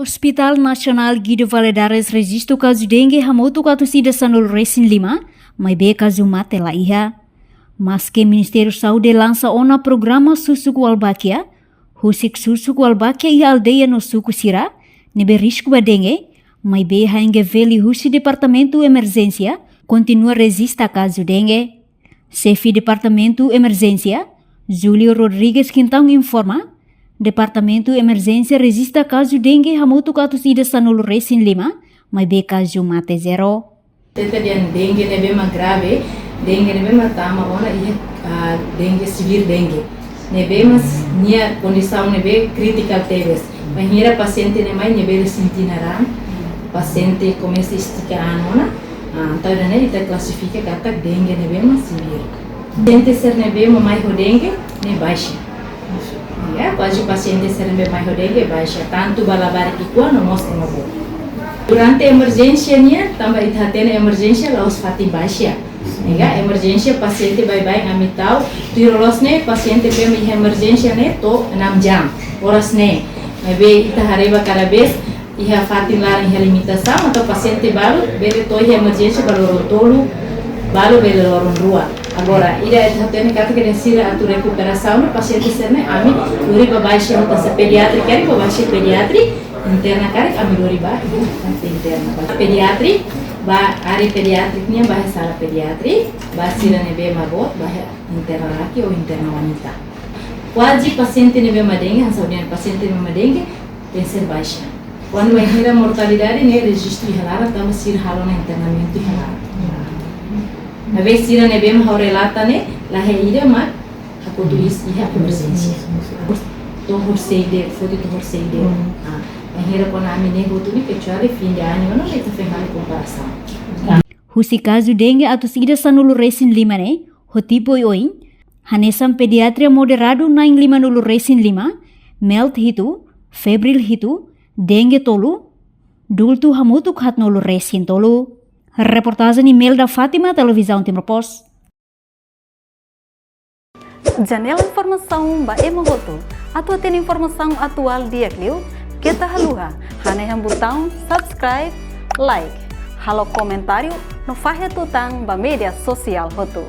Hospital Nasional Guido Valadares registro caso dengue hamotu katusida sanul resin 5, mai be caso mate la iha. Mas que Ministério Saúde lança ona programa susuku albakia, husik susuku albakia iha aldeia no suku sira, nebe risco ba dengue, mai be hainge veli husi Departamento Emergência, continua resista caso dengue. Chefe Departamento Emergência, Júlio Rodrigues Quintão informa, Departamento Emergência resista caso dengue hamotu katusida sanul resin 5, mai be caso mate 0. Tetadian dengue nebe ma grave, dengue nebe ma tama ona dengue severe dengue. Nebe mas nia condição nebe critical teves. Mahira paciente ne mai nebe sintinaran, paciente começa estica anona, então né ita classifica kata dengue nebe ma severe. Paciente ser nebe ma mai ho dengue ne baixa. Ya, quase paciente ser nebe mai ho dengue baixa, tanto balabari ikua no mostra no bo. Durante emergência nia, também ithatene emergência laos fati baixa. Nega emergência paciente bye-bye ngamitau, tirolosne paciente pem emergência ne to 6 jam. Orasne, nebe ita hareba cada vez iha fati lar iha limitação, atau paciente baru bele to emergência baru tolu, baru bele lorun rua. Agora, ida ithatene kata que desira atu recuperação, paciente serne ami duri baixa utasa pediatri, quer baixa pediatri interna kari kami dori ba interna ba pediatri ba ari pediatriknya bah salah pediatri ba sira nebe mabot bah interna laki ou interna wanita. Wajib paciente nebe madengue hansaudian paciente nebe madengue tenser baixa. Quando a mortalidade ne registro halara tama sira halona internamento halara. Na vez sira nebe ma relata ne la heida ma aku tulis iha emergência. Tohor seide, foto tohor seide. Akhirnya kami nego tu ni kecuali fim de ano não está fazendo comparação. Husi caso dengue atusida sanulu resin 5 ne, hotipo oin, hanesam pediatria moderado naing 5 nulu resin 5, melt hitu, febril hitu, dengue tolu, dultu hamutu hat nulu resin tolu. Reportagem email da Fátima, Televisão Timor Post. Janela informação ba emogoto, atau ten informação atual dia kliu, kita haluha, hane yang botão subscribe, like, halo comentário no fahe tutang ba media sosial hotu.